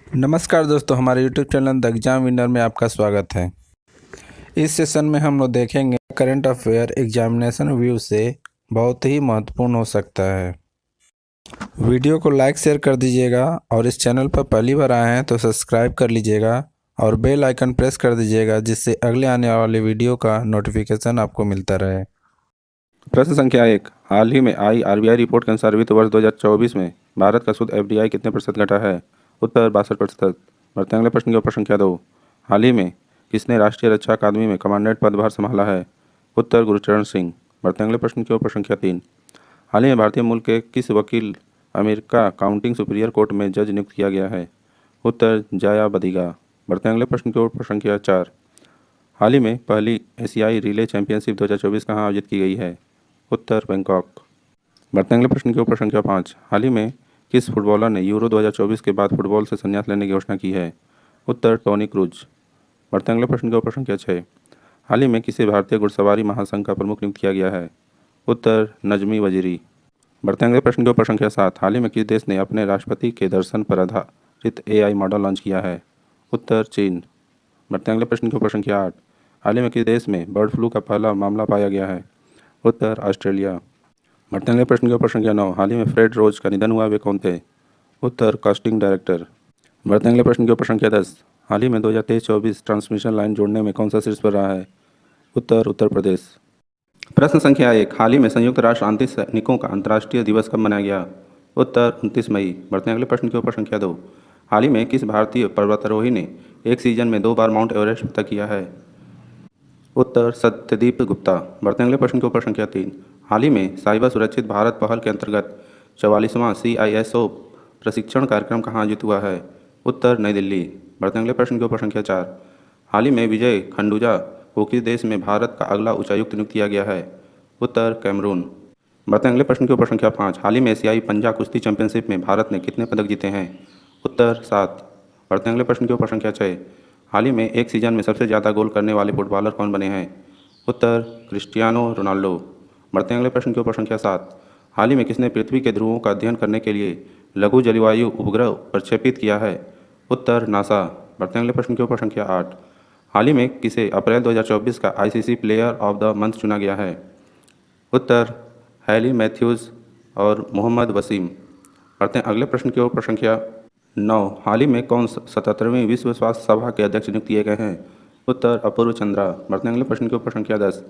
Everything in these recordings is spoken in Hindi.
नमस्कार दोस्तों, हमारे YouTube channel the exam winner में आपका स्वागत है। इस सेशन में हम लोग देखेंगे करंट अफेयर एग्जामिनेशन व्यू से बहुत ही महत्वपूर्ण हो सकता है। वीडियो को लाइक शेयर कर दीजिएगा और इस चैनल पर पहली बार आए हैं तो सब्सक्राइब कर लीजिएगा और बेल आइकन प्रेस कर दीजिएगा, जिससे अगले आने वाले वीडियो का नोटिफिकेशन आपको मिलता रहे। प्रश्न संख्या 1। हाल ही में आई आरबीआई रिपोर्ट के अनुसार वित्त वर्ष 2024 में भारत का शुद्ध एफडीआई कितने प्रतिशत घटा है? उत्तर 62%। बढ़ते अगले प्रश्न के ऊपर संख्या 2। हाल ही में किसने राष्ट्रीय रक्षा अकादमी में कमांडेंट पदभार संभाला है? उत्तर गुरचरण सिंह। बढ़ते अगले प्रश्न के ऊपर संख्या 3। हाल ही में भारतीय मूल के किस वकील अमेरिका काउंटिंग सुपीरियर कोर्ट में जज नियुक्त किया गया है? उत्तर जया बदिगा। बढ़ते अगले प्रश्न के ऊपर संख्या 4। हाल ही में पहली एशियाई रिले चैंपियनशिप 2024 कहाँ आयोजित की गई है? उत्तर बैंकॉक। बढ़ते अगले प्रश्न के ऊपर संख्या 5। हाल ही में किस फुटबॉलर ने यूरो 2024 के बाद फुटबॉल से संन्यास लेने की घोषणा की है? उत्तर टोनी क्रूज। बढ़ते अगले प्रश्न के ऊपर संख्या 6। हाल ही में किसे भारतीय घुड़सवारी महासंघ का प्रमुख नियुक्त किया गया है? उत्तर नजमी वजीरी। बढ़ते अगले प्रश्न के ऊपर संख्या 7। हाल ही में किस देश ने अपने राष्ट्रपति के दर्शन पर आधारित एआई मॉडल लॉन्च किया है? उत्तर चीन। बढ़ते अगले प्रश्न के ऊपर संख्या 8। हाल ही में किस देश में बर्ड फ्लू का पहला मामला पाया गया है? उत्तर ऑस्ट्रेलिया। बढ़ते अगले प्रश्न के ऊपर संख्या 9। हाल ही में फ्रेड रोज का निधन हुआ, वे कौन थे? उत्तर कास्टिंग डायरेक्टर। बढ़ते अगले प्रश्न के ऊपर संख्या 10। हाल ही में 2023-24 ट्रांसमिशन लाइन जोड़ने में कौन सा शीर्ष पर रहा है? उत्तर उत्तर प्रदेश। प्रश्न संख्या 1। हाल ही में संयुक्त राष्ट्र शांति सैनिकों का अंतर्राष्ट्रीय दिवस कब मनाया गया? उत्तर 29 मई। बढ़ते अगले प्रश्न के ऊपर संख्या 2। हाल ही में किस भारतीय पर्वतारोही ने एक सीजन में 2 बार माउंट एवरेस्ट फतह किया है? उत्तर सत्यदीप गुप्ता। बढ़ते अगले प्रश्न के ऊपर संख्या 3। हाल ही में साइबर सुरक्षित भारत पहल के अंतर्गत 44वां CISO प्रशिक्षण कार्यक्रम कहाँ आयोजित हुआ है? उत्तर नई दिल्ली। बढ़ते अगले प्रश्न के ऊपर संख्या 4। हाल ही में विजय खंडूजा को किस देश में भारत का अगला उच्चायुक्त नियुक्त किया गया है? उत्तर कैमरून। बढ़ते अगले प्रश्न के ऊपर संख्या 5। हाल ही में एशियाई पंजा कुश्ती चैंपियनशिप में भारत ने कितने पदक जीते हैं? उत्तर 7। बढ़ते अगले प्रश्न के ऊपर संख्या 6। हाल ही में एक सीजन में सबसे ज़्यादा गोल करने वाले फुटबॉलर कौन बने हैं? उत्तर क्रिस्टियानो रोनाल्डो। बढ़ते अगले प्रश्न के ऊपर संख्या 7। हाल ही में किसने पृथ्वी के ध्रुवों का अध्ययन करने के लिए लघु जलवायु उपग्रह प्रक्षेपित किया है? उत्तर नासा। बढ़ते अगले प्रश्न के ऊपर संख्या 8। हाल ही में किसे अप्रैल 2024 का ICC player of the month चुना गया है? उत्तर हैली मैथ्यूज़ और मोहम्मद वसीम। बढ़ते अगले प्रश्न के ऊपर संख्या 9। हाल ही में कौन 77वीं विश्व स्वास्थ्य सभा के अध्यक्ष नियुक्त किए गए हैं? उत्तर अपूर्व चंद्रा। बढ़ते अगले प्रश्न के ऊपर संख्या 10।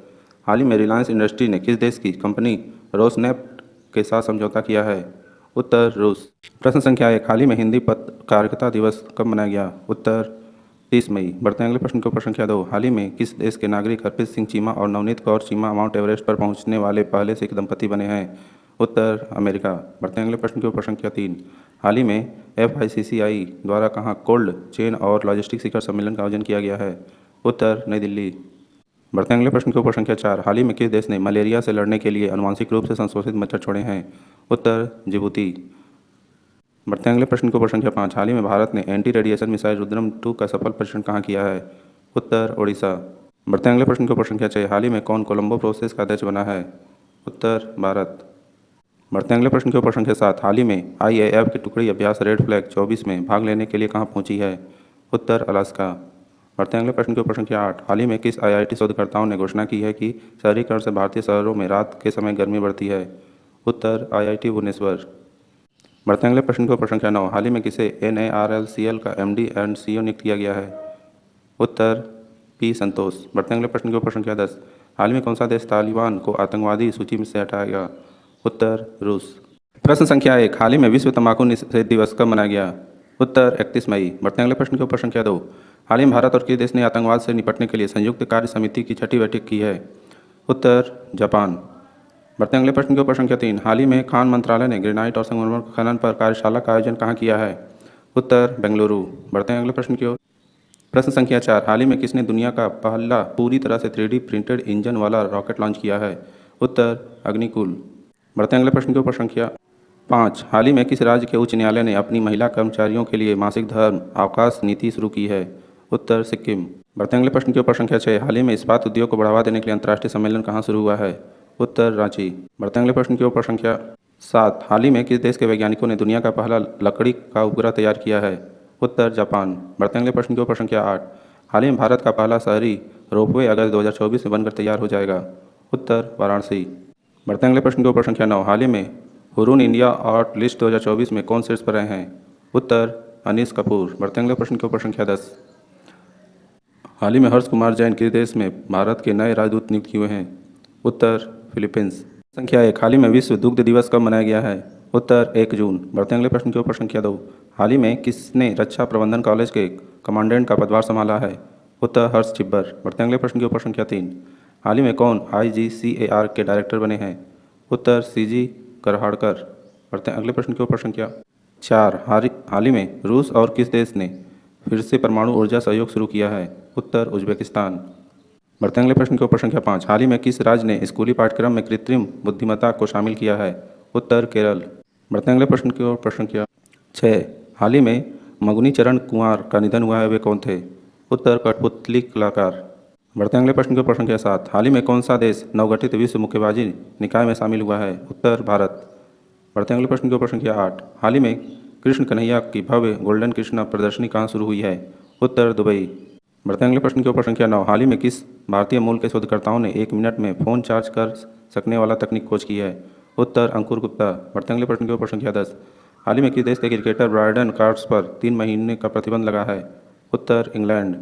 हाल ही में रिलायंस इंडस्ट्री ने किस देश की कंपनी रोसनेफ्ट के साथ समझौता किया है? उत्तर रूस। प्रश्न संख्या 1। हाल ही में हिंदी पत्रकारिता दिवस कब मनाया गया? उत्तर 30 मई। बढ़ते अगले प्रश्न के ऊपर संख्या 2। हाल ही में किस देश के नागरिक हरप्रीत सिंह चीमा और नवनीत कौर चीमा माउंट एवरेस्ट पर पहुंचने वाले पहले सिख दंपति बने हैं? उत्तर अमेरिका। बढ़ते अगले प्रश्न के ऊपर संख्या 3। हाल ही में FICCI द्वारा कहाँ कोल्ड चेन और लॉजिस्टिक शिखर सम्मेलन का आयोजन किया गया है? उत्तर नई दिल्ली। बढ़ते अगले प्रश्न के ऊपर संख्या 4। हाल ही में किस देश ने मलेरिया से लड़ने के लिए आनुवंशिक रूप से संशोधित मच्छर छोड़े हैं? उत्तर जिबूती। बढ़ते अगले प्रश्न के ऊपर संख्या 5। हाल ही में भारत ने एंटी रेडिएशन मिसाइल रुद्रम 2 का सफल परीक्षण कहाँ किया है? उत्तर ओडिशा। बढ़ते अगले प्रश्न के ऊपर संख्या 6। हाल ही में कौन कोलंबो प्रोसेस का अध्यक्ष बना है? उत्तर भारत। बढ़ते अगले प्रश्न के ऊपर संख्या 7। हाल ही में IAF की टुकड़ी अभ्यास रेड फ्लैग 24 में भाग लेने के लिए कहाँ पहुंची है? उत्तर अलास्का। बढ़ते अगले प्रश्न के ऊपर संख्या 8। हाल ही में किस IIT शोधकर्ताओं ने घोषणा की है कि शहरीकरण से भारतीय शहरों में रात के समय गर्मी बढ़ती है? उत्तर IIT भुवनेश्वर। बढ़ते अगले प्रश्न के ऊपर संख्या 9। हाल ही में किसे NARLCL का MD एंड CEO नियुक्त किया गया है? उत्तर P संतोष। बढ़ते अगले प्रश्न के ऊपर संख्या 10। हाल ही में कौन सा देश तालिबान को आतंकवादी सूची में से हटाएगा? उत्तर रूस। प्रश्न संख्या 1। हाल ही में विश्व तंबाकू निषेध दिवस कब मनाया गया? उत्तर 31 मई। बढ़ते अगले प्रश्न के ऊपर संख्या 2। हाल ही में भारत और किस देश ने आतंकवाद से निपटने के लिए संयुक्त कार्य समिति की 6ठी बैठक की है? उत्तर जापान। बढ़ते अगले प्रश्न के ऊपर संख्या 3। हाल ही में खान मंत्रालय ने ग्रेनाइट और संगमरमर खनन पर कार्यशाला का आयोजन कहाँ किया है? उत्तर बेंगलुरु। बढ़ते अगले प्रश्न की ओर। प्रश्न संख्या 4। हाल ही में किसने दुनिया का पहला पूरी तरह से 3D प्रिंटेड इंजन वाला रॉकेट लॉन्च किया है? उत्तर अग्निकुल। बढ़ते अगले प्रश्न के ऊपर संख्या 5। हाल ही में किस राज्य के उच्च न्यायालय ने अपनी महिला कर्मचारियों के लिए मासिक धर्म अवकाश नीति शुरू की है? उत्तर सिक्किम। बढ़ते अगले प्रश्न के ऊपर संख्या 6। हाल ही में इस्पात उद्योग को बढ़ावा देने के लिए अंतर्राष्ट्रीय सम्मेलन कहाँ शुरू हुआ है? उत्तर रांची। बढ़ते अगले प्रश्न के ऊपर संख्या 7। हाल ही में किस देश के वैज्ञानिकों ने दुनिया का पहला लकड़ी का उपग्रह तैयार किया है? उत्तर जापान। बढ़ते अगले प्रश्न की ओर। प्रश्न संख्या 8, हाल ही में भारत का पहला शहरी रोपवे अगस्त 2024 में बनकर तैयार हो जाएगा। उत्तर वाराणसी। बढ़ते अगले प्रश्न की ओर। प्रश्न संख्या 9, हाल ही में हुरून इंडिया आर्ट लिस्ट 2024 में कौन शीर्ष पर रहे हैं। उत्तर अनीस कपूर। बढ़ते अगले प्रश्न की ओर। प्रश्न संख्या 10, हाल ही में हर्ष कुमार जैन किस देश में भारत के नए राजदूत नियुक्त हुए हैं। उत्तर फिलीपींस। संख्या 1, हाल ही में विश्व दुग्ध दिवस कब मनाया गया है। उत्तर 1 जून। बढ़ते अगले प्रश्न की ओर। प्रश्न संख्या 2, हाल ही में किसने रक्षा प्रबंधन कॉलेज के कमांडेंट का पदभार संभाला है। उत्तर हर्ष छिब्बर। बढ़ते अगले प्रश्न की ओर। प्रश्न संख्या 3, हाल ही में कौन IGCAR के डायरेक्टर बने हैं। उत्तर CG करहाड़कर। बढ़ते अगले प्रश्न की ओर। प्रश्न संख्या 4, हाल ही में रूस और किस देश ने फिर से परमाणु ऊर्जा सहयोग शुरू किया है। उत्तर उज्बेकिस्तान। बढ़ते अगले प्रश्न की ओर। प्रश्न संख्या 5, हाल ही में किस राज्य ने स्कूली पाठ्यक्रम में कृत्रिम बुद्धिमत्ता को शामिल किया है। उत्तर केरल। बढ़ते अगले प्रश्न की ओर। प्रश्न संख्या 6, हाल ही में मगुनी चरण कुंवर का निधन हुआ है, वे कौन थे। उत्तर कठपुतली कलाकार। बढ़ते अगले प्रश्न की ओर। प्रश्न संख्या 7, हाल ही में कौन सा देश नवगठित विश्व मुक्केबाजी निकाय में शामिल हुआ है। उत्तर भारत। बढ़ते अगले प्रश्न की ओर। प्रश्न संख्या 8, हाल ही में कृष्ण कन्हैया की भव्य गोल्डन कृष्णा प्रदर्शनी कहाँ शुरू हुई है। उत्तर दुबई। बढ़ते अगले प्रश्न की ओर। प्रश्न संख्या 9, हाल ही में किस भारतीय मूल के शोधकर्ताओं ने 1 मिनट में फ़ोन चार्ज कर सकने वाला तकनीक खोज की है। उत्तर अंकुर गुप्ता। बढ़ते अगले प्रश्न की ओर। प्रश्न संख्या 10, हाल ही में किस देश के क्रिकेटर ब्रायडन कार्ड्स पर 3 महीने का प्रतिबंध लगा है। उत्तर इंग्लैंड।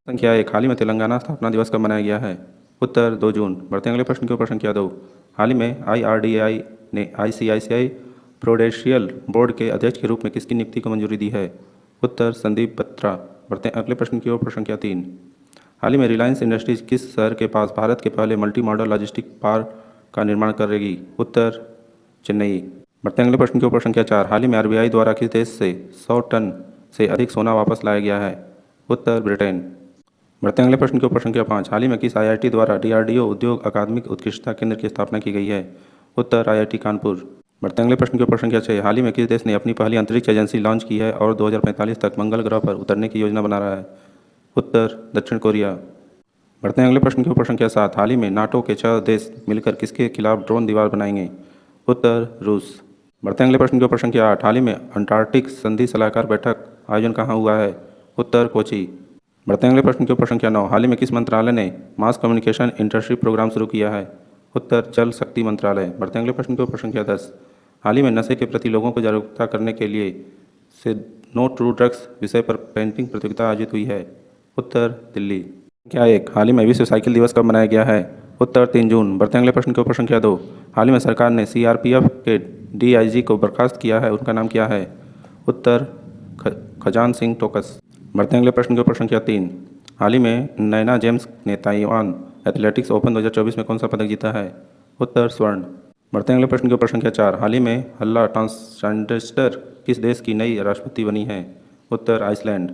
संख्या 1, हाल ही में तेलंगाना स्थापना दिवस कब मनाया गया है। उत्तर 2 जून। बढ़ते अगले प्रश्न की ओर। प्रश्न संख्या 2, हाल ही में IRDAI ने ICICI प्रोडेंशियल बोर्ड के अध्यक्ष के रूप में किसकी नियुक्ति को मंजूरी दी है। उत्तर संदीप बत्रा। बढ़ते अगले प्रश्न की ओर। प्रश्न संख्या 3, हाल ही में रिलायंस इंडस्ट्रीज किस शहर के पास भारत के पहले मल्टी मॉडल लॉजिस्टिक पार्क का निर्माण करेगी। उत्तर चेन्नई। बढ़ते अगले प्रश्न की ओर। प्रश्न संख्या 4, हाल ही में RBI द्वारा किस देश से 100 टन से अधिक सोना वापस लाया गया है। उत्तर ब्रिटेन। बढ़ते अगले प्रश्न की ओर। प्रश्न संख्या 5, हाल ही में किस IIT द्वारा DRDO उद्योग अकादमिक उत्कृष्टता केंद्र की स्थापना की गई है। उत्तर IIT कानपुर। बढ़ते अगले प्रश्न की ओर। प्रश्न संख्या 6, हाल ही में किस देश ने अपनी पहली अंतरिक्ष एजेंसी लॉन्च की है और 2045 तक मंगल ग्रह पर उतरने की योजना बना रहा है। उत्तर दक्षिण कोरिया। बढ़ते अगले प्रश्न की ओर। प्रश्न संख्या 7, हाल ही में नाटो के 6 देश मिलकर किसके खिलाफ ड्रोन दीवार बनाएंगे। उत्तर रूस। बढ़ते अगले प्रश्न की ओर। प्रश्न संख्या 8, हाल ही में अंटार्कटिक संधि सलाहकार बैठक आयोजन कहाँ हुआ है। उत्तर कोची। बढ़ते अगले प्रश्न की ओर। प्रश्न संख्या 9, हाल ही में किस मंत्रालय ने मास कम्युनिकेशन इंटर्नशिप प्रोग्राम शुरू किया है। उत्तर जल शक्ति मंत्रालय। बढ़ते अगले प्रश्न की ओर। प्रश्न संख्या 10, हाल ही में नशे के प्रति लोगों को जागरूकता करने के लिए से नो टू ड्रग्स विषय पर पेंटिंग प्रतियोगिता आयोजित हुई है। उत्तर दिल्ली। संख्या 1, हाल ही में विश्व साइकिल दिवस कब मनाया गया है। उत्तर 3 जून। बढ़ते अगले प्रश्न की ओर। प्रश्न संख्या 2, हाल ही में सरकार ने CRPF के DIG को बर्खास्त किया है, उनका नाम क्या है। उत्तर खजान सिंह टोकस। बढ़ते अगले प्रश्न की ओर। प्रश्न संख्या 3, हाल ही में नैना जेम्स ने ताइवान एथलेटिक्स ओपन 2024 में कौन सा पदक जीता है। उत्तर स्वर्ण। बढ़ते अगले प्रश्न की ओर। प्रश्न संख्या 4, हाल ही में हल्ला ट्रांसजेंडर किस देश की नई राष्ट्रपति बनी है। उत्तर आइसलैंड।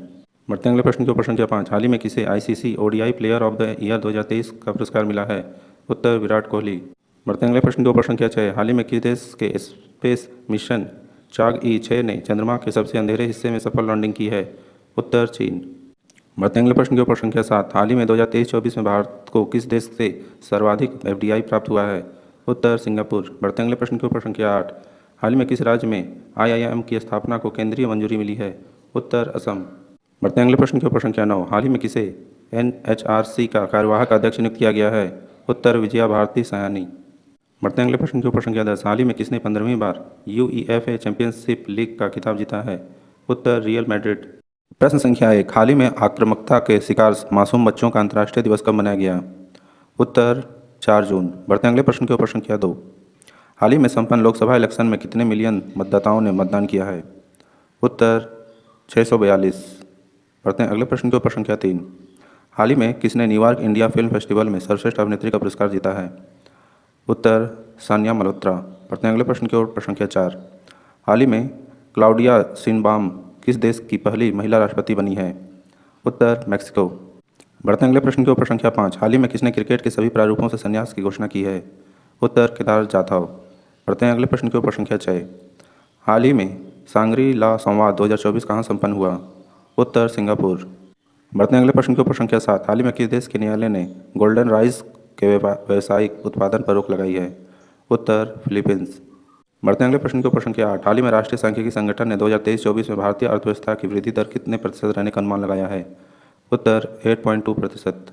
बढ़ते अगले प्रश्न की ओर। प्रश्न संख्या 5, हाल ही में किसे ICC ODI player of the year 2023 का पुरस्कार मिला है। उत्तर विराट कोहली। बढ़ते अगले प्रश्न की ओर। प्रश्न संख्या 6, हाल ही में किस देश के स्पेस मिशन चाग-E6 ने चंद्रमा के सबसे अंधेरे हिस्से में सफल लैंडिंग की है। उत्तर चीन। बढ़ते अगले प्रश्न की ओर। प्रश्न संख्या 7, हाल ही में 2023-24 में भारत को किस देश से सर्वाधिक FDI प्राप्त हुआ है। उत्तर सिंगापुर। बढ़ते अगले प्रश्न की ओर। प्रश्न संख्या 8, हाल ही में किस राज्य में IIM की स्थापना को केंद्रीय मंजूरी मिली है। उत्तर असम। बढ़ते अगले प्रश्न की ओर। प्रश्न संख्या 9, हाल ही में किसे NHRC का कार्यवाहक अध्यक्ष नियुक्त किया गया है। उत्तर विजया भारती सयानी। बढ़ते अगले प्रश्न की ओर। प्रश्न संख्या 10, हाल ही में किसने 15वीं बार UEFA चैंपियनशिप लीग का खिताब जीता है। उत्तर रियल मैड्रिड। प्रश्न संख्या 1, हाल ही में आक्रामकता के शिकार मासूम बच्चों का अंतर्राष्ट्रीय दिवस कब मनाया गया। उत्तर 4 जून। बढ़ते अगले प्रश्न की ओर। प्रश्न संख्या 2, हाल ही में संपन्न लोकसभा इलेक्शन में कितने मिलियन मतदाताओं ने मतदान किया है। उत्तर 642। बढ़ते हैं अगले प्रश्न की ओर। प्रश्न संख्या 3, हाल ही में किसने न्यूयॉर्क इंडिया फिल्म फेस्टिवल में सर्वश्रेष्ठ अभिनेत्री का पुरस्कार जीता है। उत्तर सानिया मल्होत्रा। बढ़ते हैं अगले प्रश्न की ओर। प्रश्न संख्या 4, हाल ही में क्लाउडिया शिनबाम किस देश की पहली महिला राष्ट्रपति बनी है। उत्तर मैक्सिको। बढ़ते हैं अगले प्रश्न की ओर। प्रश्न संख्या 5, हाल ही में किसने क्रिकेट के सभी प्रारूपों से संन्यास की घोषणा की है। उत्तर केदार जाधव। बढ़ते हैं अगले प्रश्न की ओर। प्रश्न संख्या 6, हाल ही में सांग्री ला संवाद 2024 कहाँ संपन्न हुआ। उत्तर सिंगापुर। बढ़ते हैं अगले प्रश्न की ओर। प्रश्न संख्या 7, हाल ही में किस देश के न्यायालय ने गोल्डन राइस के व्यावसायिक उत्पादन पर रोक लगाई है। उत्तर फिलीपींस। बढ़ते अगले प्रश्न के ऊपर संख्या 8। हाल ही में राष्ट्रीय सांख्यिकी संगठन ने 2023-24 में भारतीय अर्थव्यवस्था की वृद्धि दर कितने प्रतिशत रहने का अनुमान लगाया है? उत्तर 8.2%।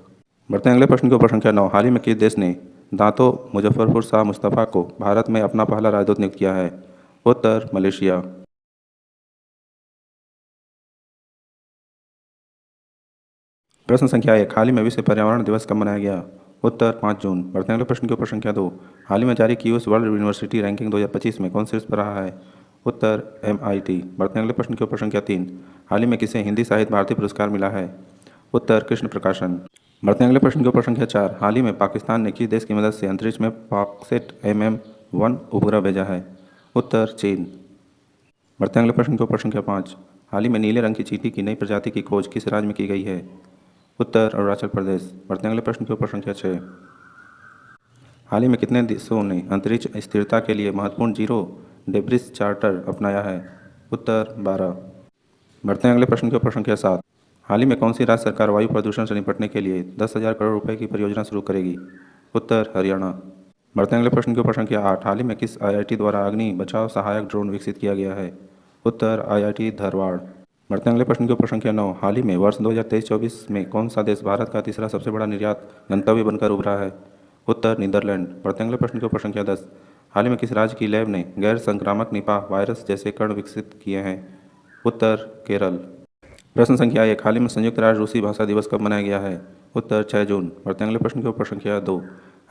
बढ़ते अगले प्रश्न के ऊपर संख्या 9। हाल ही में किस देश ने दांतो मुजफ्फरपुर शाह मुस्तफा को भारत में अपना पहला राजदूत नियुक्त किया है? उत्तर मलेशिया। प्रश्न संख्या 1। हाल ही में विश्व पर्यावरण दिवस कब मनाया गया? उत्तर 5 जून। बढ़ते अगले प्रश्न के ऊपर संख्या 2। हाल ही में जारी कीयूएस वर्ल्ड यूनिवर्सिटी रैंकिंग 2025 में कौन शीर्ष पर रहा है? उत्तर MIT। बढ़ते अगले प्रश्न के ऊपर संख्या 3। हाल ही में किसे हिंदी साहित्य भारती पुरस्कार मिला है? उत्तर कृष्ण प्रकाशन। बढ़ते अगले प्रश्न के ऊपर संख्या 4। हाल ही में पाकिस्तान ने किस देश की मदद से अंतरिक्ष में पॉक्सेट MM-1 उपग्रह भेजा है? उत्तर चीन। बढ़ते अगले प्रश्न के ऊपर संख्या 5। हाल ही में नीले रंग की चींटी की नई प्रजाति की खोज किस राज्य में की गई है? उत्तर अरुणाचल प्रदेश। बढ़ते अगले प्रश्न के ऊपर संख्या 6। हाल ही में कितने देशों ने अंतरिक्ष स्थिरता के लिए महत्वपूर्ण जीरो डेब्रिस चार्टर अपनाया है? उत्तर 12। बढ़ते अगले प्रश्न के ऊपर संख्या 7। हाल ही में कौन सी राज्य सरकार वायु प्रदूषण से निपटने के लिए 10,000 करोड़ रुपए की परियोजना शुरू करेगी? उत्तर हरियाणा। बढ़ते अगले प्रश्न के ऊपर संख्या 8। हाल ही में किस IIT द्वारा अग्नि बचाव सहायक ड्रोन विकसित किया गया है? उत्तर IIT धारवाड़। बढ़ते अगले प्रश्न के ऊपर संख्या 9। हाल ही में वर्ष 2023-24 में कौन सा देश भारत का तीसरा सबसे बड़ा निर्यात गंतव्य बनकर उभरा है? उत्तर नीदरलैंड। बढ़ते अगले प्रश्न के ऊपर संख्या 10। हाल ही में किस राज्य की लैब ने गैर संक्रामक निपाह वायरस जैसे कण विकसित किए हैं? उत्तर केरल। प्रश्न संख्या 1। हाल ही में संयुक्त राष्ट्र रूसी भाषा दिवस कब मनाया गया है? उत्तर 6 जून। बढ़ते अगले प्रश्न के ऊपर संख्या 2।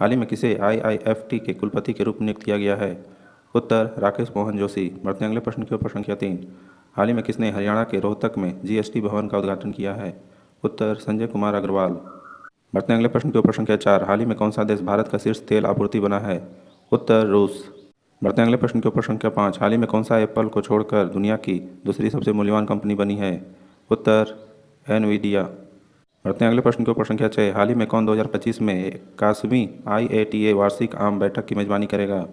हाल ही में किसे IIFT के कुलपति के रूप में नियुक्त किया गया है? उत्तर राकेश मोहन जोशी। बढ़ते अगले प्रश्न के ऊपर संख्या 3। हाल ही में किसने हरियाणा के रोहतक में GST भवन का उद्घाटन किया है? उत्तर संजय कुमार अग्रवाल। बढ़ते अगले प्रश्न के ऊपर संख्या 4। हाल ही में कौन सा देश भारत का शीर्ष तेल आपूर्ति बना है? उत्तर रूस। बढ़ते अगले प्रश्न के ऊपर संख्या 5। हाल ही में कौन सा एप्पल को छोड़कर दुनिया की दूसरी सबसे मूल्यवान कंपनी बनी है? उत्तर NVIDIA। बढ़ते अगले प्रश्न के ऊपर संख्या 6। हाल ही में कौन 2025 में 81वीं IATA वार्षिक आम बैठक की मेजबानी करेगा?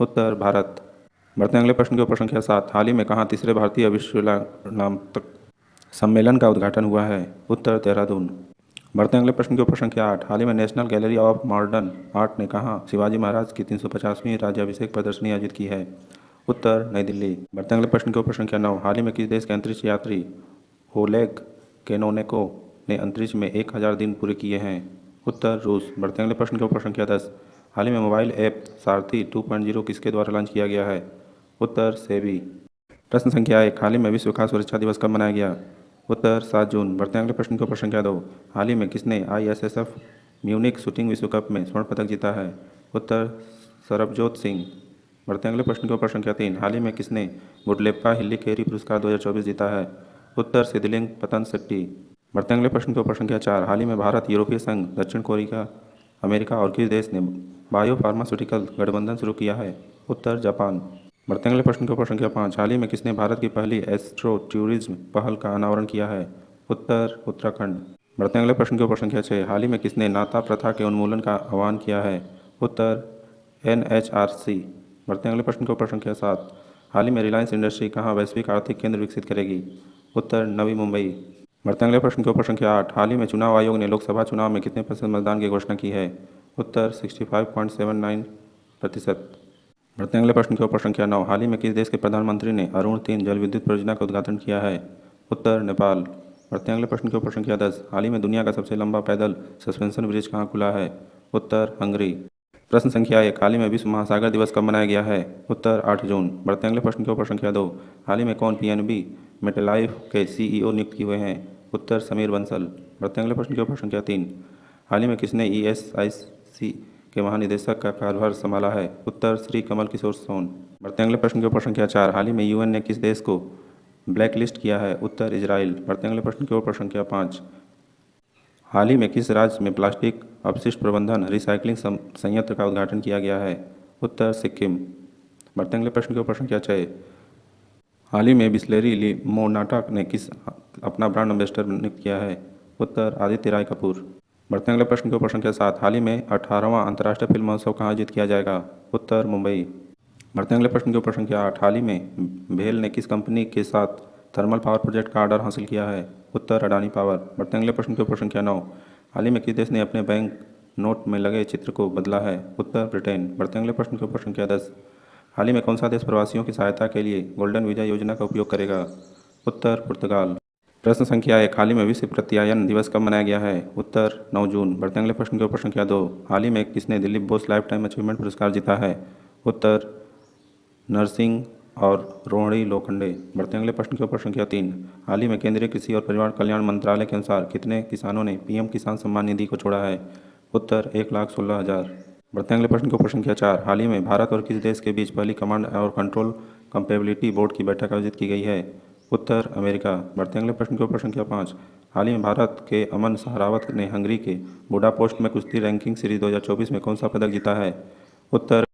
उत्तर भारत। बढ़ते अगले प्रश्न के ऊपर संख्या 7। हाल ही में कहाँ तीसरे भारतीय विश्वनामक सम्मेलन का उद्घाटन हुआ है? उत्तर देहरादून। बढ़ते अगले प्रश्न के ऊपर संख्या 8। हाल ही में national gallery of modern art ने कहाँ शिवाजी महाराज की 350वीं राज्याभिषेक प्रदर्शनी आयोजित की है? उत्तर नई दिल्ली। बढ़ते अगले प्रश्न के ऊपर संख्या 9। हाल ही में किस देश के अंतरिक्ष यात्री ओलेग केनोनेको ने अंतरिक्ष में 1000 दिन पूरे किए हैं? उत्तर रूस। बढ़ते अगले प्रश्न के ऊपर संख्या 10। हाल ही में मोबाइल ऐप सारथी 2.0 किसके द्वारा लॉन्च किया गया है? उत्तर सेबी। प्रश्न संख्या 1। हाल ही में विश्व खाद्य सुरक्षा दिवस कब मनाया गया? उत्तर 7 जून। बढ़ते अगले प्रश्न के ऊपर संख्या 2। हाल ही में किसने ISSF म्यूनिक शूटिंग विश्व कप में स्वर्ण पदक जीता है? उत्तर सरबजोत सिंह। बढ़ते अगले प्रश्न के ऊपर संख्या 3। हाल ही में किसने गुडलेप्पा हिल्ली पुरस्कार 2024 जीता है? उत्तर सिद्धलिंग पतन शेट्टी। बढ़ते अगले प्रश्न के ऊपर संख्या 4। हाल ही में भारत, यूरोपीय संघ, दक्षिण कोरिया, अमेरिका और किस देश ने बायो फार्मास्यूटिकल गठबंधन शुरू किया है? उत्तर जापान। बढ़ते अगले प्रश्न के ऊपर संख्या 5। हाल ही में किसने भारत की पहली एस्ट्रो टूरिज्म पहल का अनावरण किया है? उत्तर उत्तराखंड। बढ़ते अगले प्रश्न के ऊपर संख्या 6। हाल ही में किसने नाता प्रथा के उन्मूलन का आह्वान किया है? उत्तर NHRC। बढ़ते अगले प्रश्न के ऊपर संख्या 7। हाल ही में रिलायंस इंडस्ट्री कहाँ वैश्विक आर्थिक केंद्र विकसित करेगी? उत्तर नवी मुंबई। बढ़ते अगले प्रश्न के ऊपर संख्या 8। हाल ही में चुनाव आयोग ने लोकसभा चुनाव में कितने प्रतिशत मतदान की घोषणा की है? उत्तर 65.79%। बढ़ते अगले प्रश्न के ऊपर संख्या 9। हाल ही में किस देश के प्रधानमंत्री ने अरुण 3 जल विद्युत परियोजना का उद्घाटन किया है? उत्तर नेपाल। बढ़ते अगले प्रश्न के ऊपर संख्या 10। हाल ही में दुनिया का सबसे लंबा पैदल सस्पेंशन ब्रिज कहाँ खुला है? उत्तर हंगरी। प्रश्न संख्या 1। हाल ही में विश्व महासागर दिवस कब मनाया गया है? उत्तर 8 जून। बढ़ते अगले प्रश्न के ऊपर संख्या 2। हाल ही में कौन PNB मेटलाइफ के CEO नियुक्त किए हुए हैं? उत्तर समीर बंसल। बढ़ते अगले प्रश्न के ऊपर संख्या 3। हाल ही में किसने ESIC के महानिदेशक का कार्यभार संभाला है? उत्तर श्री कमल किशोर सोन। बढ़ते अगले प्रश्न के ऊपर संख्या 4। हाल ही में UN ने किस देश को ब्लैक लिस्ट किया है? उत्तर इजराइल। बढ़ते अगले प्रश्न के ऊपर संख्या 5। हाल ही में किस राज्य में प्लास्टिक अपशिष्ट प्रबंधन रिसाइकलिंग संयंत्र का उद्घाटन किया गया है? उत्तर सिक्किम। बढ़ते अगले प्रश्न के ऊपर संख्या 6। हाल ही में बिस्लेरी लिमोनाटा ने किस अपना ब्रांड एम्बेसडर नियुक्त किया है? उत्तर आदित्य राय कपूर। बढ़ते अगले प्रश्न के ऊपर संख्या 7। हाल ही में 18वां अंतर्राष्ट्रीय फिल्म महोत्सव कहाँ आयोजित किया जाएगा? उत्तर मुंबई। बढ़ते अगले प्रश्न के ऊपर संख्या 8। हाल ही में भेल ने किस कंपनी के साथ थर्मल पावर प्रोजेक्ट का ऑर्डर हासिल किया है? उत्तर अडानी पावर। बढ़ते अगले प्रश्न के ऊपर संख्या 9। हाल ही में किस देश ने अपने बैंक नोट में लगे चित्र को बदला है? उत्तर ब्रिटेन। बढ़ते अगले प्रश्न के ऊपर संख्या 10। हाल ही में कौन सा देश प्रवासियों की सहायता के लिए गोल्डन वीज़ा योजना का उपयोग करेगा? उत्तर पुर्तगाल। प्रश्न संख्या 1, हाल ही में विश्व प्रत्यायन दिवस कब मनाया गया है? उत्तर 9 जून। बढ़ते अगले प्रश्न के ऊपर संख्या 2, हाल ही में किसने Dilip Bose life time achievement पुरस्कार जीता है? उत्तर नरसिंह और रोहिणी लोखंडे। बढ़ते अगले प्रश्न के ऊपर संख्या 3, हाल ही में केंद्रीय कृषि और परिवार कल्याण मंत्रालय के अनुसार कितने किसानों ने पीएम किसान सम्मान निधि को छोड़ा है? उत्तर 1,16,000। बढ़ते अगले प्रश्न के ऊपर संख्या 4, हाल ही में भारत और किस देश के बीच पहली कमांड और कंट्रोल कंपेबिलिटी बोर्ड की बैठक आयोजित की गई है? उत्तर अमेरिका। बढ़ते अगले प्रश्न के ऊपर संख्या 5, हाल ही में भारत के अमन सहरावत ने हंगरी के बुडापेस्ट में कुश्ती रैंकिंग सीरीज 2024 में कौन सा पदक जीता है? उत्तर।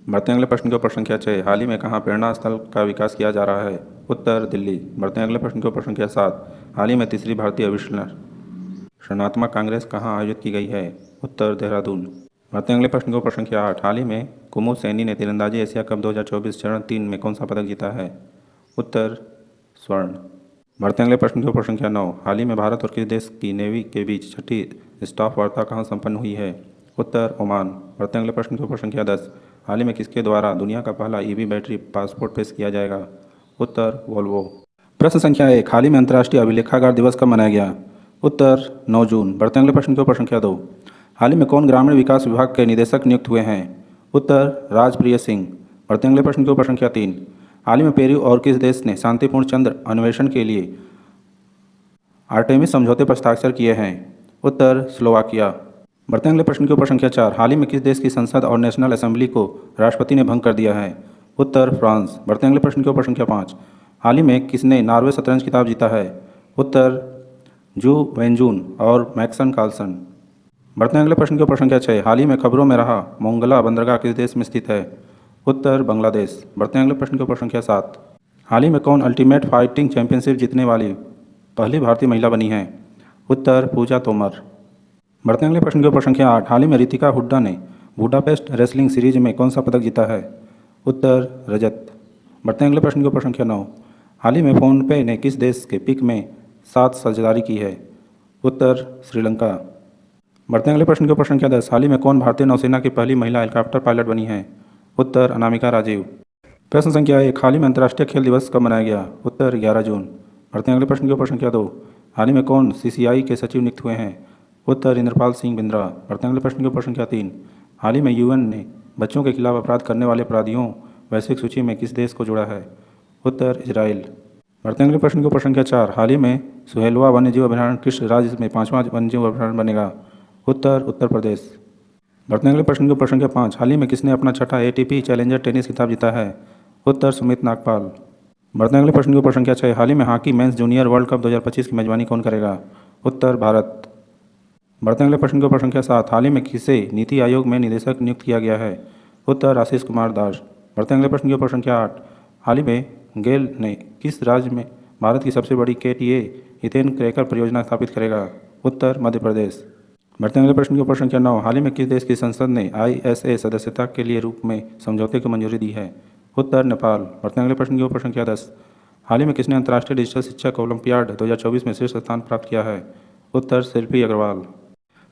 बढ़ते अगले प्रश्न के ऊपर संख्या 6, हाल ही में कहाँ प्रेरणा स्थल का विकास किया जा रहा है? उत्तर दिल्ली। बढ़ते अगले प्रश्न के ऊपर संख्या 7, हाल ही में तीसरी भारतीय विश्लेषणात्मक कांग्रेस कहाँ आयोजित की गई है? उत्तर देहरादून। बढ़ते अगले प्रश्न के ऊपर संख्या 8, हाल ही में कुमू सैनी ने तीरंदाजी एशिया कप 2024 चरण 3 में कौन सा पदक जीता है? उत्तर स्वर्ण। बढ़ते अगले प्रश्न के ऊपर संख्या 9, हाल ही में भारत और किस देश की नेवी के बीच छठी स्टाफ वार्ता कहाँ संपन्न हुई है? उत्तर ओमान। बढ़ते अगले प्रश्न के ऊपर संख्या 10, हाल ही में किसके द्वारा दुनिया का पहला ईवी बैटरी पासपोर्ट पेश किया जाएगा? उत्तर वोल्वो। प्रश्न संख्या 1, हाल ही में अंतर्राष्ट्रीय अभिलेखागार दिवस कब मनाया गया? उत्तर 9 जून। बढ़ते अगले प्रश्न के ऊपर संख्या 2, हाल ही में कौन ग्रामीण विकास विभाग के निदेशक नियुक्त हुए हैं? उत्तर राजप्रिय सिंह। बढ़ते अगले प्रश्न के ऊपर संख्या 3, हाल ही में पेरू और किस देश ने शांतिपूर्ण चंद्र अन्वेषण के लिए आर्टेमिस समझौते पर हस्ताक्षर किए हैं? उत्तर स्लोवाकिया। बढ़ते अगले प्रश्न के ऊपर संख्या 4, हाल ही में किस देश की संसद और नेशनल असेंबली को राष्ट्रपति ने भंग कर दिया है? उत्तर फ्रांस। बढ़ते अगले प्रश्न के ऊपर संख्या 5, हाल ही में किसने नॉर्वे शतरंज खिताब जीता है? उत्तर जू वेंजून और मैक्सन कार्लसन। बढ़ते अगले प्रश्न के ऊपर संख्या 6, हाल ही में खबरों में रहा मोंगला बंदरगाह किस देश में स्थित है? उत्तर बांग्लादेश। बढ़ते अगले प्रश्न के ऊपर संख्या 7, हाल ही में कौन अल्टीमेट फाइटिंग चैंपियनशिप जीतने वाली पहली भारतीय महिला बनी है? उत्तर पूजा तोमर। बढ़ते अगले प्रश्न के ऊपर संख्या 8, हाल ही में रितिका हुड्डा ने बुडापेस्ट रेसलिंग सीरीज में कौन सा पदक जीता है? उत्तर रजत। बढ़ते अगले प्रश्न के ऊपर संख्या 9, हाल ही में फोनपे ने किस देश के पिक में 7 साझेदारी की है? उत्तर श्रीलंका। बढ़ते अगले प्रश्न के ऊपर संख्या 10, हाल ही में कौन भारतीय नौसेना की पहली महिला हेलीकॉप्टर पायलट बनी है? उत्तर अनामिका राजीव। प्रश्न संख्या 1, हाल ही में अंतर्राष्ट्रीय खेल दिवस कब मनाया गया? उत्तर 11 जून। बढ़ते अगले प्रश्न के ऊपर संख्या 2, हाल ही में कौन सीसीआई के सचिव नियुक्त हुए हैं? उत्तर इंद्रपाल सिंह बिंद्रा। बढ़ते अगले प्रश्न के ऊपर संख्या 3, हाल ही में यूएन ने बच्चों के खिलाफ अपराध करने वाले अपराधियों वैश्विक सूची में किस देश को जोड़ा है? उत्तर इजराइल। बढ़ते अगले प्रश्न के ऊपर संख्या 4, हाल ही में सुहेलवा वन्यजीव अभयारण्य किस राज्य में 5वां वन्यजीव अभयारण्य बनेगा? उत्तर प्रदेश। बढ़ते अगले प्रश्न के ऊपर संख्या 5, हाल ही में किसने अपना छठा एटीपी चैलेंजर टेनिस खिताब जीता है? उत्तर सुमित नागपाल। बढ़ते अगले प्रश्न के ऊपर संख्या 6, हाल ही में hockey mains junior world cup 2025 की मेजबानी कौन करेगा? उत्तर भारत। बढ़ते अगले प्रश्न के ऊपर संख्या 7, हाल ही में किसे नीति आयोग में निदेशक नियुक्त किया गया है? उत्तर आशीष कुमार दास। बढ़ते अगले प्रश्न के ऊपर संख्या 8, हाल ही में गेल ने किस राज्य में भारत की सबसे बड़ी केटीए इथेन क्रैकर परियोजना स्थापित करेगा? उत्तर मध्य प्रदेश। बढ़ते अगले प्रश्न के ऊपर संख्या 9, हाल ही में किस देश की संसद ने ISA सदस्यता के लिए रूप में समझौते को मंजूरी दी है? उत्तर नेपाल। बढ़ते अगले प्रश्न के ऊपर संख्या 10, हाल ही में किसने अंतर्राष्ट्रीय डिजिटल शिक्षक ओलंपियाड 2024 में शीर्ष स्थान प्राप्त किया है? उत्तर शिल्पी अग्रवाल।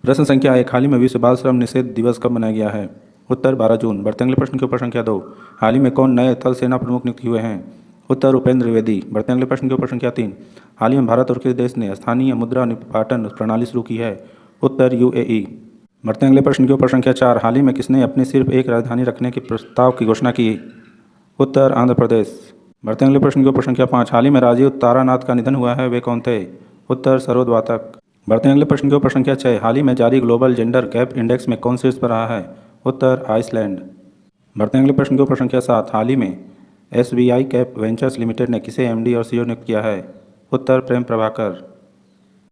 प्रश्न संख्या 1, हाल ही में विश्व बाल श्रम निषेध दिवस कब मनाया गया है? उत्तर 12 जून। बढ़ते अगले प्रश्न के ऊपर संख्या 2, हाल ही में कौन नए थल सेना प्रमुख नियुक्त हुए हैं? उत्तर उपेंद्र द्विवेदी। बढ़ते अगले प्रश्न के ऊपर संख्या 3, हाल ही में भारत और किस देश ने स्थानीय मुद्रा निपाटन प्रणाली शुरू की है? उत्तर UAE। बढ़ते अगले प्रश्न के ऊपर संख्या 4, हाल ही में किसने अपनी सिर्फ एक राजधानी रखने के प्रस्ताव की घोषणा की? उत्तर आंध्र प्रदेश। बढ़ते अगले प्रश्न के ऊपर संख्या 5, हाल ही में राजीव तारानाथ का निधन हुआ है, वे कौन थे? उत्तर सरोद वातक। बढ़ते अगले प्रश्न के ऊपर संख्या 6, हाल ही में जारी ग्लोबल जेंडर गैप इंडेक्स में कौन शीर्ष पर रहा है? उत्तर आइसलैंड। बढ़ते अगले प्रश्न के ऊपर संख्या 7, हाल ही में SBI कैप वेंचर्स लिमिटेड ने किसे MD और CEO नियुक्त किया है? उत्तर प्रेम प्रभाकर।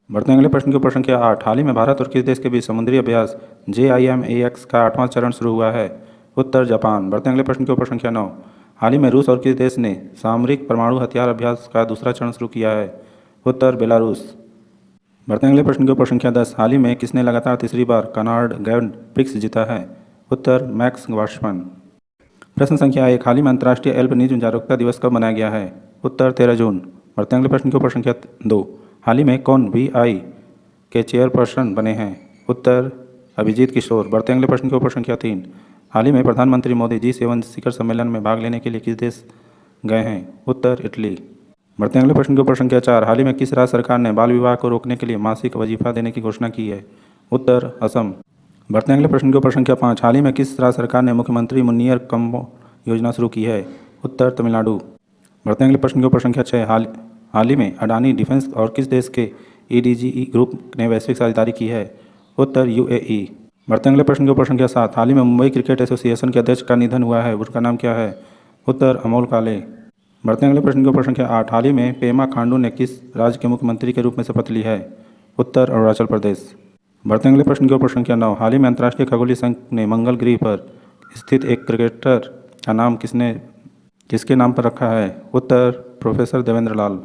बढ़ते अगले प्रश्न के ऊपर संख्या 8, हाल ही में भारत और किस देश के बीच समुद्री अभ्यास JIMAX का 8वां चरण शुरू हुआ है? उत्तर जापान। बढ़ते अगले प्रश्न के ऊपर संख्या 9, हाल ही में रूस और किस देश ने सामरिक परमाणु हथियार अभ्यास का दूसरा चरण शुरू किया है? उत्तर बेलारूस। बढ़ते अगले प्रश्न के ऊपर संख्या 10, हाल ही में किसने लगातार तीसरी बार कनार्ड ग्रैंड प्रिक्स जीता है? उत्तर मैक्स वर्शमन। प्रश्न संख्या 1, हाल ही में अंतर्राष्ट्रीय एल्बिनिज्म जागरूकता दिवस कब मनाया गया है? उत्तर 13 जून। बढ़ते अगले प्रश्न के ऊपर संख्या 2, हाल ही में कौन BI के चेयरपर्सन बने हैं? उत्तर अभिजीत किशोर। बढ़ते अगले प्रश्न के ऊपर संख्या 3, हाल ही में प्रधानमंत्री मोदी G7 शिखर सम्मेलन में भाग लेने के लिए किस देश गए हैं? उत्तर इटली। बढ़ते हैं अगले प्रश्न के ऊपर संख्या 4। हाल ही में किस राज्य सरकार ने बाल विवाह को रोकने के लिए मासिक वजीफा देने की घोषणा की है? उत्तर असम। बढ़ते हैं अगले प्रश्न के ऊपर संख्या 5। हाल ही में किस राज्य सरकार ने मुख्यमंत्री मुन्नीर कम्बो योजना शुरू की है? उत्तर तमिलनाडु। बढ़ते हैं अगले प्रश्न के ऊपर संख्या 6। हाल ही में अडानी डिफेंस और किस देश के EDGE ग्रुप ने वैश्विक साझेदारी की है? उत्तर UAE। बढ़ते हैं अगले प्रश्न के ऊपर संख्या 7। हाल ही में मुंबई क्रिकेट एसोसिएशन के अध्यक्ष का निधन हुआ है, उसका नाम क्या है? उत्तर अमोल काले। बढ़ते हैं अगले प्रश्न के ऊपर संख्या 8। हाल ही में पेमा खांडू ने किस राज्य के मुख्यमंत्री के रूप में शपथ ली है? उत्तर अरुणाचल प्रदेश। बढ़ते हैं अगले प्रश्न के ऊपर संख्या 9। हाल ही में अंतर्राष्ट्रीय खगोलीय संघ ने मंगल ग्रह पर स्थित एक क्रिकेटर का नाम किसके नाम पर रखा है? उत्तर प्रोफेसर देवेंद्र लाल।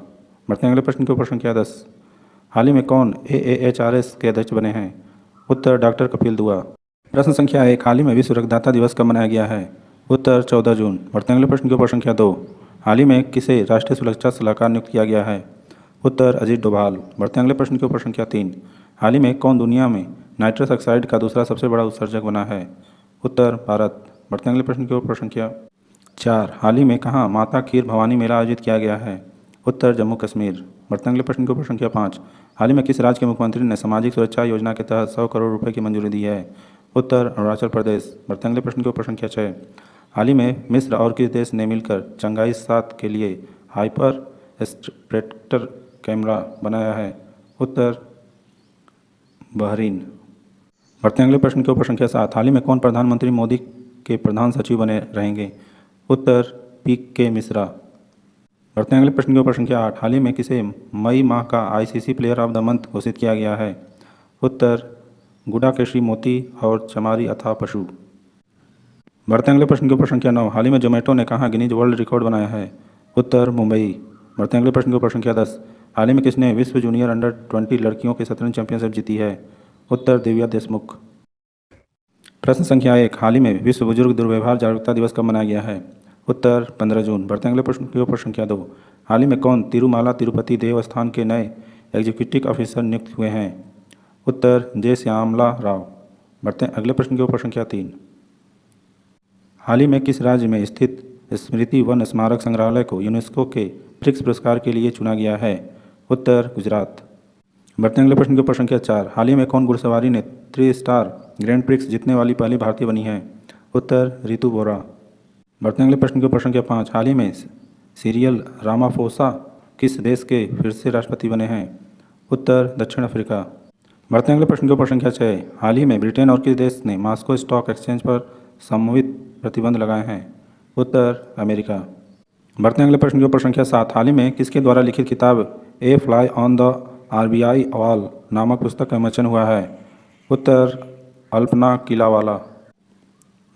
बढ़ते हैं अगले प्रश्न के ऊपर संख्या 10। हाल ही में कौन AAHRS के अध्यक्ष बने हैं? उत्तर डॉक्टर कपिल दुआ। प्रश्न संख्या 1। हाल ही में विश्व रक्तदाता दिवस कब मनाया गया है? उत्तर 14 जून। बढ़ते हैं अगले प्रश्न के ऊपर संख्या 2। हाल ही में किसे राष्ट्रीय सुरक्षा सलाहकार नियुक्त किया गया है? उत्तर अजीत डोभाल। बढ़ते हैं अगले प्रश्न के ऊपर संख्या 3। हाल ही में कौन दुनिया में नाइट्रस ऑक्साइड का दूसरा सबसे बड़ा उत्सर्जक बना है? उत्तर भारत। बढ़ते हैं अगले प्रश्न के ऊपर संख्या 4। हाल ही में कहाँ माता खीर भवानी मेला आयोजित किया गया है? उत्तर जम्मू कश्मीर। बढ़ते हैं अगले प्रश्न के ऊपर संख्या 5। हाल ही में किस राज्य के मुख्यमंत्री ने सामाजिक सुरक्षा योजना के तहत 100 करोड़ रुपए की मंजूरी दी है? उत्तर अरुणाचल प्रदेश। बढ़ते हैं अगले प्रश्न के ऊपर संख्या 6। हाल ही में मिस्र और किस देश ने मिलकर चंगाई 7 के लिए हाइपर स्पेक्ट्रल कैमरा बनाया है? उत्तर बहरीन। बढ़ते हैं अगले प्रश्न के ऊपर संख्या 7। हाल ही में कौन प्रधानमंत्री मोदी के प्रधान सचिव बने रहेंगे? उत्तर PK मिश्रा। बढ़ते हैं अगले प्रश्न के ऊपर संख्या 8। हाल ही में किसे मई माह का ICC player of the month घोषित किया गया है? उत्तर गुडाकेशी मोती और चमारी अथा पशु। बढ़ते हैं अगले प्रश्न के ऊपर संख्या 9। हाल ही में जोमेटो ने कहाँ गिनीज वर्ल्ड रिकॉर्ड बनाया है? उत्तर मुंबई। बढ़ते हैं अगले प्रश्न के ऊपर संख्या 10। हाल ही में किसने विश्व जूनियर अंडर 20 लड़कियों की शतरंज चैंपियनशिप जीती है? उत्तर दिव्या देशमुख। प्रश्न संख्या 1। हाल ही में विश्व बुजुर्ग दुर्व्यवहार जागरूकता दिवस कब मनाया गया है? उत्तर 15 जून। बढ़ते हैं अगले प्रश्न के ऊपर संख्या 2। हाल ही में कौन तिरुमाला तिरुपति देवस्थान के नए एग्जीक्यूटिव ऑफिसर नियुक्त हुए हैं? उत्तर J श्यामला राव। बढ़ते हैं अगले प्रश्न के ऊपर संख्या 3। हाल ही में किस राज्य में स्थित स्मृति वन स्मारक संग्रहालय को यूनेस्को के प्रिक्स पुरस्कार के लिए चुना गया है? उत्तर गुजरात। बढ़ते हैं अगले प्रश्न के ऊपर संख्या 4। हाल ही में कौन घुड़सवारी ने 3 स्टार ग्रैंड प्रिक्स जीतने वाली पहली भारतीय बनी है? उत्तर रितु बोरा। बढ़ते हैं अगले प्रश्न के ऊपर संख्या 5। हाल ही में सिरियल रामाफोसा किस देश के फिर से राष्ट्रपति बने हैं? उत्तर दक्षिण अफ्रीका। बढ़ते हैं अगले प्रश्न के ऊपर संख्या 6। हाल ही में ब्रिटेन और किस देश ने मॉस्को स्टॉक एक्सचेंज पर संभावित प्रतिबंध लगाए हैं? उत्तर अमेरिका। बढ़ते हैं अगले प्रश्न के ऊपर संख्या 7। हाल ही में किसके द्वारा लिखित किताब a fly on the RBI wall नामक पुस्तक का विमोचन हुआ है? उत्तर अल्पना किलावाला।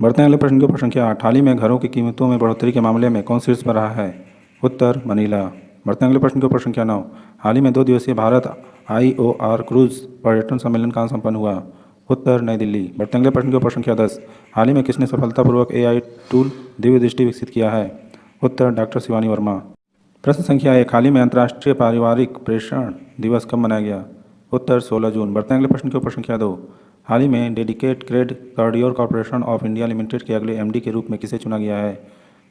बढ़ते हैं अगले प्रश्न के ऊपर संख्या 8। हाल ही में घरों की कीमतों में बढ़ोतरी के मामले में कौन शीर्ष पर रहा है? उत्तर मनीला। बढ़ते हैं अगले प्रश्न के ऊपर संख्या 9। हाल ही में 2 दिवसीय भारत IOR क्रूज पर्यटन सम्मेलन कहाँ संपन्न हुआ? उत्तर नई दिल्ली। बढ़ते हैं अगले प्रश्न के ऊपर संख्या 10। हाल ही में किसने सफलतापूर्वक AI टूल दिव्य दृष्टि विकसित किया है? उत्तर डॉक्टर शिवानी वर्मा। प्रश्न संख्या 1। हाल ही में अंतर्राष्ट्रीय पारिवारिक प्रेषण दिवस कब मनाया गया? उत्तर 16 जून। बढ़ते हैं अगले प्रश्न के ऊपर संख्या 2। हाल ही में dedicated freight corridor corporation of India limited के अगले MD के रूप में किसे चुना गया है?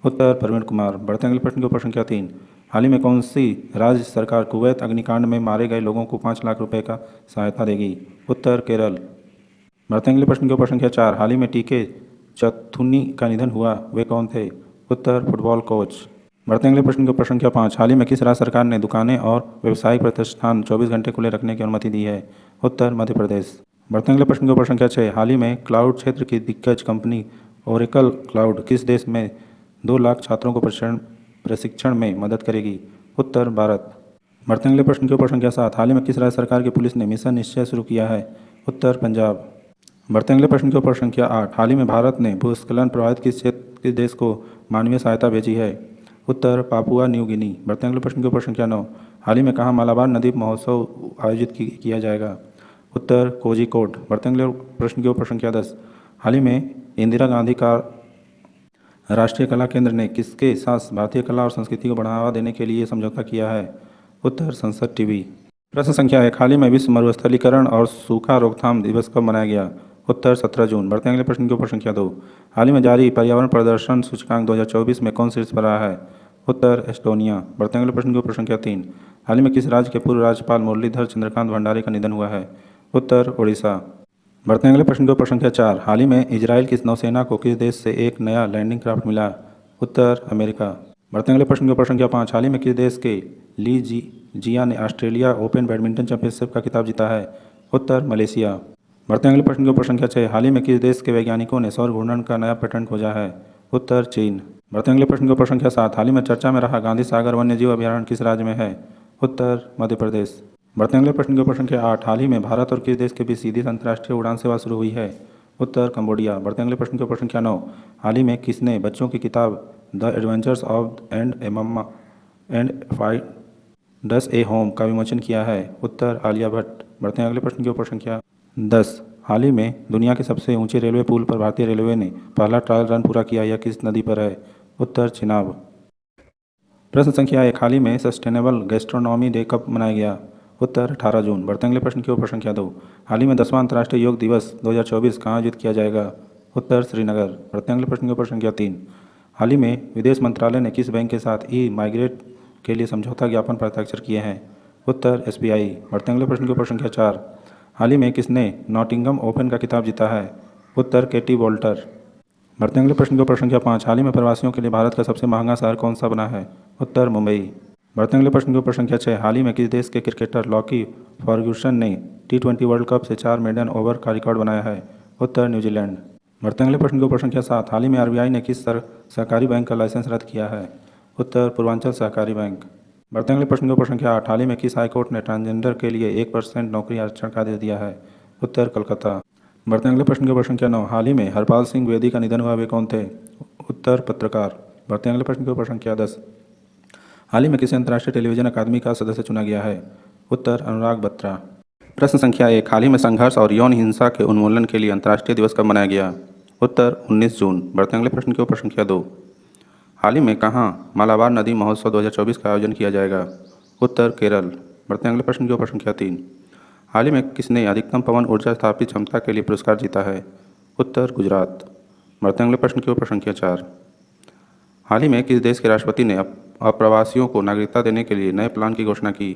उत्तर प्रवीण कुमार। बढ़ते हैं अगले प्रश्न के ऊपर संख्या 3। हाल ही में कौन सी राज्य सरकार कुवैत अग्निकांड में मारे गए लोगों को 5 लाख रुपए का सहायता देगी? उत्तर केरल। बढ़ते हैं अगले प्रश्न के ऊपर संख्या 4। हाल ही में TK चथुनी का निधन हुआ, वे कौन थे? उत्तर फुटबॉल कोच। बढ़ते हैं अगले प्रश्न के ऊपर संख्या 5। हाल ही में किस राज्य सरकार ने दुकानें और व्यावसायिक प्रतिष्ठान 24 घंटे खुले रखने की अनुमति दी है? उत्तर मध्य प्रदेश। बढ़ते हैं अगले प्रश्न के ऊपर संख्या 6। हाल ही में क्लाउड क्षेत्र की दिग्गज कंपनी ओरेकल क्लाउड किस देश में 2 लाख छात्रों को प्रशिक्षण में मदद करेगी? उत्तर भारत। बढ़ते हैं अगले प्रश्न के ऊपर संख्या 7। हाल ही में किस राज्य सरकार की पुलिस ने मिशन निश्चय शुरू किया है? उत्तर पंजाब। बढ़ते हैं अगले प्रश्न के ऊपर संख्या 8। हाल ही में भारत ने भूस्खलन प्रभावित किस देश को मानवीय सहायता भेजी है? उत्तर पापुआ न्यू गिनी। बढ़ते हैं अगले प्रश्न के ऊपर संख्या 9। हाल ही में कहाँ मालाबार नदी महोत्सव आयोजित किया जाएगा? उत्तर कोझिकोड। बढ़ते हैं अगले प्रश्न के ऊपर संख्या 10। हाल ही में इंदिरा गांधी का राष्ट्रीय कला केंद्र ने किसके साथ भारतीय कला और संस्कृति को बढ़ावा देने के लिए समझौता किया है? उत्तर संसद टीवी। प्रश्न संख्या 1। हाल ही में विश्व मरुस्थलीकरण और सूखा रोकथाम दिवस कब मनाया गया? उत्तर 17 जून। बढ़ते अगले प्रश्न के ऊपर संख्या 2। हाल ही में जारी पर्यावरण प्रदर्शन सूचकांक 2024 में कौन शीर्ष पर रहा है? उत्तर एस्टोनिया। बढ़ते अगले प्रश्न के ऊपर संख्या 3। हाल ही में किस राज्य के पूर्व राज्यपाल मुरलीधर चंद्रकांत भंडारी का निधन हुआ है? उत्तर ओडिशा। बढ़ते अगले प्रश्न के ऊपर संख्या 4। हाल ही में इजराइल की नौसेना को किस देश से एक नया लैंडिंग क्राफ्ट मिला? उत्तर अमेरिका। बढ़ते अगले प्रश्न के ऊपर संख्या 5। हाल ही में किस देश के ली जिया ने ऑस्ट्रेलिया ओपन बैडमिंटन चैंपियनशिप का खिताब जीता है? उत्तर मलेशिया। बढ़ते अगले प्रश्न के ऊपर संख्या 6। हाल ही में किस देश के वैज्ञानिकों ने सौर घूर्णन का नया पैटर्न खोजा है? उत्तर चीन। बढ़ते अगले प्रश्न के ऊपर संख्या 7। हाल ही में चर्चा में रहा गांधी सागर वन्यजीव अभयारण्य किस राज्य में है? उत्तर मध्य प्रदेश। बढ़ते अगले प्रश्न के ऊपर संख्या 8। हाल ही में भारत और किस देश के बीच सीधी अंतर्राष्ट्रीय उड़ान सेवा शुरू हुई है? उत्तर कंबोडिया। बढ़ते अगले प्रश्न के ऊपर संख्या 9। हाल ही में किसने बच्चों की किताब the adventures of and a mamma and five डस ए होम का विमोचन किया है? उत्तर आलिया भट्ट। बढ़ते हैं अगले प्रश्न के ऊपर संख्या 10। हाल ही में दुनिया के सबसे ऊंचे रेलवे पुल पर भारतीय रेलवे ने पहला ट्रायल रन पूरा किया, यह किस नदी पर है? उत्तर चिनाब। प्रश्न संख्या 1। हाल ही में सस्टेनेबल गैस्ट्रोनॉमी डे कब मनाया गया? उत्तर 18 जून। बढ़ते अगले प्रश्न के ऊपर संख्या 2। हाल ही में 10वां अंतर्राष्ट्रीय योग दिवस 2024 कहाँ आयोजित किया जाएगा? उत्तर श्रीनगर। बढ़ते अगले प्रश्न के ऊपर संख्या 3। हाल ही में विदेश मंत्रालय ने किस बैंक के साथ ई माइग्रेट के लिए समझौता ज्ञापन पर हस्ताक्षर किए हैं? उत्तर SBI। बढ़ते अगले प्रश्न के ऊपर संख्या 4। हाल ही में किसने नॉटिंघम ओपन का खिताब जीता है? उत्तर केटी वॉल्टर। बढ़ते अगले प्रश्न के ऊपर संख्या 5। हाल ही में प्रवासियों के लिए भारत का सबसे महंगा शहर कौन सा बना है? उत्तर मुंबई। बढ़ते अगले प्रश्न के ऊपर संख्या 6। हाल ही में किस देश के क्रिकेटर लॉकी फर्ग्यूसन ने T20 वर्ल्ड कप से 4 मेडन ओवर का रिकॉर्ड बनाया है? उत्तर न्यूजीलैंड। बढ़ते अगले प्रश्न के ऊपर संख्या 7। हाल ही में RBI ने किस सहकारी बैंक का लाइसेंस रद्द किया है? उत्तर पूर्वांचल सहकारी बैंक। बढ़ते अगले प्रश्न के ऊपर संख्या 8। हाल ही में किस हाईकोर्ट ने ट्रांसजेंडर के लिए 1% नौकरी आरक्षण का आदेश दिया है? उत्तर कलकत्ता। बढ़ते अगले प्रश्न के ऊपर संख्या 9। हाल ही में हरपाल सिंह द्विवेदी का निधन हुआ, वे कौन थे? उत्तर पत्रकार। बढ़ते अगले प्रश्न के ऊपर संख्या 10। हाल ही में किसी अंतर्राष्ट्रीय टेलीविजन अकादमी का सदस्य चुना गया है? उत्तर अनुराग बत्रा। प्रश्न संख्या 1। हाल ही में संघर्ष और यौन हिंसा के उन्मूलन के लिए अंतर्राष्ट्रीय दिवस कब मनाया गया? उत्तर 19 जून। बढ़ते अगले प्रश्न के ऊपर संख्या 2। हाल ही में कहाँ मालाबार नदी महोत्सव 2024 का आयोजन किया जाएगा? उत्तर केरल। बढ़ते अगले प्रश्न के ऊपर संख्या 3। हाल ही में किसने अधिकतम पवन ऊर्जा स्थापित क्षमता के लिए पुरस्कार जीता है? उत्तर गुजरात। बढ़ते अगले प्रश्न के ऊपर संख्या 4। हाल ही में किस देश के राष्ट्रपति ने अप्रवासियों को नागरिकता देने के लिए नए प्लान की घोषणा की?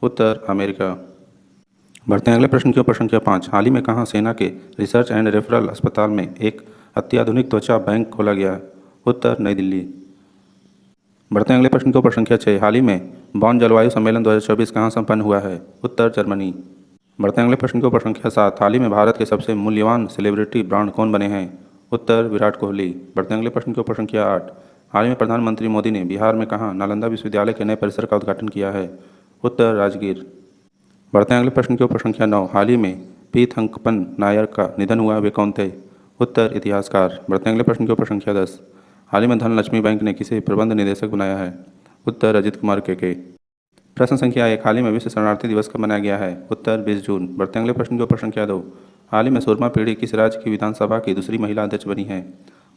उत्तर अमेरिका। बढ़ते अगले प्रश्न के ऊपर संख्या 5। हाल ही में कहाँ सेना के रिसर्च एंड रेफरल अस्पताल में एक अत्याधुनिक त्वचा बैंक खोला गया? उत्तर नई दिल्ली। बढ़ते अगले प्रश्न के ऊपर संख्या 6। हाल ही में बॉन जलवायु सम्मेलन 2024 कहाँ संपन्न हुआ है? उत्तर जर्मनी। बढ़ते अगले प्रश्न के ऊपर संख्या 7। हाल ही में भारत के सबसे मूल्यवान सेलिब्रिटी ब्रांड कौन बने हैं? उत्तर विराट कोहली। बढ़ते अगले प्रश्न के ऊपर संख्या 8। हाल ही में प्रधानमंत्री मोदी ने बिहार में कहाँ नालंदा विश्वविद्यालय के नए परिसर का उद्घाटन किया है? उत्तर राजगीर। बढ़ते अगले प्रश्न के ऊपर संख्या 9। हाल ही में पी थंकपन नायर का निधन हुआ, वे कौन थे? उत्तर इतिहासकार। बढ़ते अगले प्रश्न के ऊपर संख्या 10। हाल ही में धनलक्ष्मी बैंक ने किसे प्रबंध निदेशक बनाया है? उत्तर अजित कुमार के। प्रश्न संख्या 1। हाल ही में विश्व शरणार्थी दिवस कब मनाया गया है? उत्तर 20 जून। बढ़ते अगले प्रश्न के ऊपर संख्या 2। हाल ही में सुरमा पीढ़ी किस राज्य की विधानसभा की दूसरी महिला अध्यक्ष बनी है?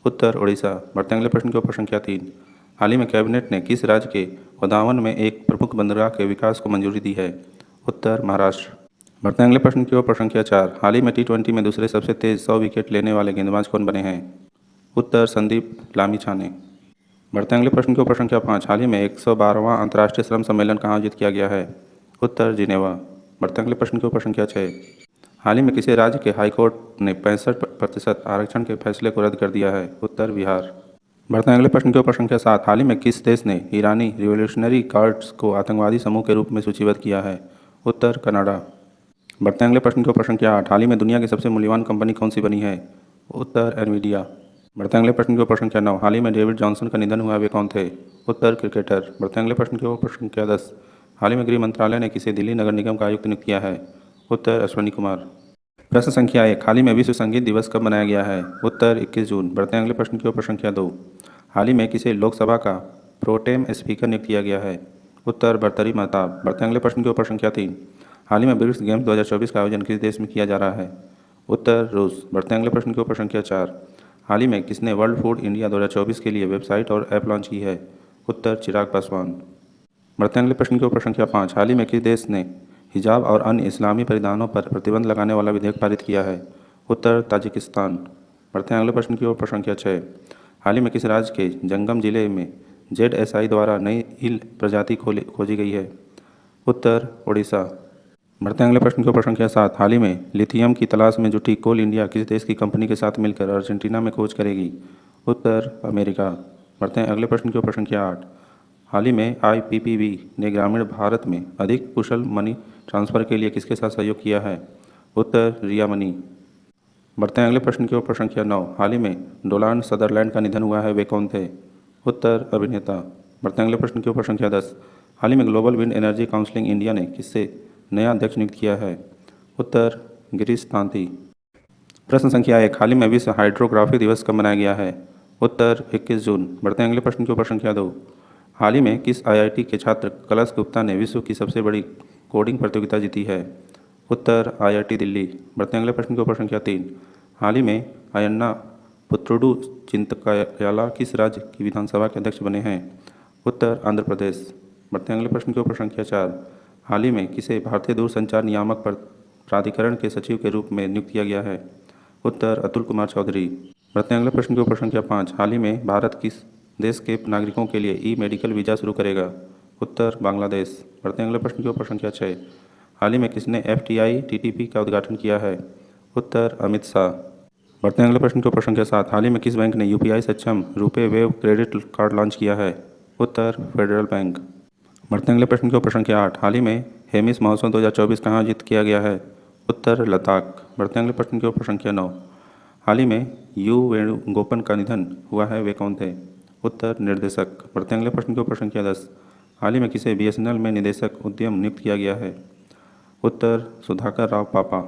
उत्तर ओडिशा। बढ़ते अगले प्रश्न के ऊपर संख्या 3। हाल ही में कैबिनेट ने किस राज्य के गोदावन में एक प्रमुख बंदरगाह के विकास को मंजूरी दी है? उत्तर महाराष्ट्र। बढ़ते अगले प्रश्न के ऊपर संख्या 4। हाल ही में T20 में दूसरे सबसे तेज 100 विकेट लेने वाले गेंदबाज कौन बने हैं? उत्तर संदीप लामिछाने। बढ़ते अगले प्रश्न के ऊपर संख्या 5। हाल ही में 112वां अंतर्राष्ट्रीय श्रम सम्मेलन कहाँ आयोजित किया गया है? उत्तर जिनेवा। बढ़ते अगले प्रश्न के ऊपर संख्या 6। हाल ही में किसी राज्य के हाईकोर्ट ने 65% आरक्षण के फैसले को रद्द कर दिया है? उत्तर बिहार। बढ़ते अगले प्रश्न के ऊपर संख्या 7। हाल ही में किस देश ने ईरानी रिवोल्यूशनरी गार्ड्स को आतंकवादी समूह के रूप में सूचीबद्ध किया है? उत्तर कनाडा। बढ़ते अगले प्रश्न के ऊपर संख्या 8। हाल ही में दुनिया की सबसे मूल्यवान कंपनी कौन सी बनी है? उत्तर एनवीडिया। बढ़ते अगले प्रश्न के ऊपर संख्या 9। हाल ही में डेविड जॉनसन का निधन हुआ, वे कौन थे? उत्तर क्रिकेटर। बढ़ते अगले प्रश्न के ऊपर संख्या 10। हाल ही में गृह मंत्रालय ने किसे दिल्ली नगर निगम का आयुक्त नियुक्त किया है? उत्तर अश्वनी कुमार। प्रश्न संख्या 1। हाल ही में विश्व संगीत दिवस कब मनाया गया है? उत्तर 21 जून। बढ़ते अगले प्रश्न के ऊपर संख्या 2। हाल ही में किसे लोकसभा का प्रोटेम स्पीकर नियुक्त किया गया है? उत्तर बरतरी महताब। बढ़ते अगले प्रश्न के ऊपर संख्या 3। हाल ही में ब्रिक्स गेम्स 2024 का आयोजन किस देश में किया जा रहा है? उत्तर रूस। बढ़ते अगले प्रश्न के ऊपर संख्या 4। हाल ही में किसने वर्ल्ड फूड इंडिया 2024 के लिए वेबसाइट और ऐप लॉन्च की है? उत्तर चिराग पासवान। बढ़ते अगले प्रश्न के ऊपर संख्या 5। हाल ही में किस देश ने हिजाब और अन्य इस्लामी परिधानों पर प्रतिबंध लगाने वाला विधेयक पारित किया है? उत्तर ताजिकिस्तान। बढ़ते हैं अगले प्रश्न की ओर। प्रश्न संख्या 6। हाल ही में किस राज्य के जंगम जिले में ZSI द्वारा नई ईल प्रजाति खोजी गई है? उत्तर ओडिशा। बढ़ते हैं अगले प्रश्न की ओर। प्रश्न संख्या 7। हाल ही में लिथियम की तलाश में जुटी कोल इंडिया किस देश की कंपनी के साथ मिलकर अर्जेंटीना में खोज करेगी? उत्तर अमेरिका। बढ़ते हैं अगले प्रश्न की ओर। प्रश्न संख्या 8। हाल ही में IPPB ने ग्रामीण भारत में अधिक कुशल मनी ट्रांसफर के लिए किसके साथ सहयोग किया है? उत्तर रिया मनी। बढ़ते हैं अगले प्रश्न की ओर। प्रश्न संख्या 9। हाल ही में डोनाल्ड सदरलैंड का निधन हुआ है, वे कौन थे? उत्तर अभिनेता। बढ़ते हैं अगले प्रश्न की ओर। प्रश्न संख्या 10। हाल ही में global wind energy council India ने किससे नया अध्यक्ष नियुक्त किया है? उत्तर गिरीश तांती। प्रश्न संख्या 1। हाल ही में विश्व हाइड्रोग्राफी दिवस कब मनाया गया है? उत्तर 21 जून। बढ़ते हैं अगले प्रश्न की ओर। प्रश्न संख्या 2। हाल ही में किस IIT के छात्र कलश गुप्ता ने विश्व की सबसे बड़ी कोडिंग प्रतियोगिता जीती है? उत्तर IIT दिल्ली। बढ़ते हैं अगले प्रश्न की ओर। प्रश्न संख्या 3। हाल ही में अयन्ना पुत्रुडु चिंतकायाला किस राज्य की विधानसभा के अध्यक्ष बने हैं? उत्तर आंध्र प्रदेश। बढ़ते हैं अगले प्रश्न की ओर। प्रश्न संख्या 4। हाल ही में किसे भारतीय दूरसंचार नियामक प्राधिकरण के सचिव के रूप में नियुक्त किया गया है? उत्तर अतुल कुमार चौधरी। बढ़ते हैं अगले प्रश्न की ओर। प्रश्न संख्या 5। हाल ही में भारत किस देश के नागरिकों के लिए ई-मेडिकल वीज़ा शुरू करेगा? उत्तर बांग्लादेश। बढ़ते हैं अगले प्रश्न की ओर। प्रश्न संख्या 6। हाल ही में किसने FTI TTP का उद्घाटन किया है? उत्तर अमित शाह। बढ़ते हैं अगले प्रश्न की ओर। प्रश्न संख्या 7। हाल ही में किस बैंक ने UPI सक्षम RuPay wave credit card launch किया है? उत्तर फेडरल बैंक। बढ़ते हैं अगले प्रश्न की ओर। प्रश्न संख्या 8। हाल ही में हेमिस महोत्सव 2024 कहाँ आयोजित किया गया है? उत्तर लद्दाख। बढ़ते हैं अगले प्रश्न की ओर। प्रश्न संख्या 9। हाल ही में U वेणुगोपाल का निधन हुआ है, वे कौन थे? उत्तर निर्देशक। बढ़ते हैं अगले प्रश्न की ओर। प्रश्न संख्या 10। हाल ही में किसे BSNL में निदेशक उद्यम नियुक्त किया गया है? उत्तर सुधाकर राव पापा।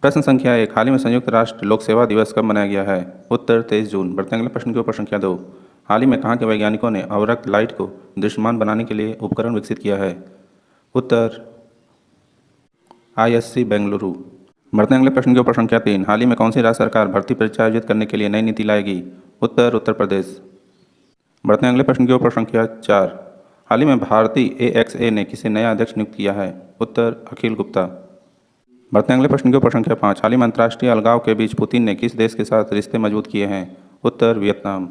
प्रश्न संख्या 1। हाल ही में संयुक्त राष्ट्र लोक सेवा दिवस कब मनाया गया है? उत्तर 23 जून। बढ़ते हैं अगले प्रश्न की ओर। प्रश्न संख्या 2। हाल ही में कहाँ के वैज्ञानिकों ने अवरक्त लाइट को दृश्यमान बनाने के लिए उपकरण विकसित किया है? उत्तर ISC बेंगलुरु। बढ़ते हैं अगले प्रश्न की ओर। प्रश्न संख्या 3। हाल ही में कौन सी राज्य सरकार भर्ती परीक्षा आयोजित करने के लिए नई नीति लाएगी? उत्तर उत्तर प्रदेश। बढ़ते हैं अगले प्रश्न की ओर। प्रश्न संख्या 4। हाल ही में भारतीय AXA ने किसे नया अध्यक्ष नियुक्त किया है? उत्तर अखिल गुप्ता। बढ़ते हैं अगले प्रश्न की ओर। प्रश्न संख्या 5। हाल ही में अंतर्राष्ट्रीय अलगाव के बीच पुतिन ने किस देश के साथ रिश्ते मजबूत किए हैं? उत्तर वियतनाम।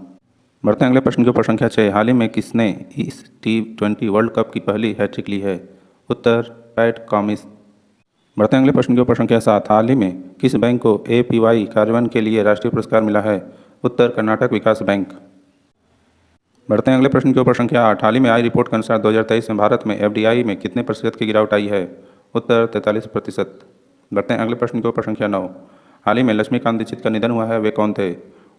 बढ़ते हैं अगले प्रश्न की ओर। प्रश्न संख्या 6। हाल ही में किसने इस T20 वर्ल्ड कप की पहली हैट्रिक ली है? उत्तर पैट कमिंस। बढ़ते हैं अगले प्रश्न की ओर। प्रश्न संख्या 7। हाल ही में किस बैंक को APY कार्यान्वयन के लिए राष्ट्रीय पुरस्कार मिला है? उत्तर कर्नाटक विकास बैंक। बढ़ते हैं अगले प्रश्न की ओर। प्रश्न संख्या 8। हाल ही में आई रिपोर्ट के अनुसार 2023 में भारत में FDI में कितने प्रतिशत की गिरावट आई है? उत्तर 43%। बढ़ते हैं अगले प्रश्न की ओर। प्रश्न संख्या 9। हाल ही में लक्ष्मीकांत दीक्षित का निधन हुआ है, वे कौन थे?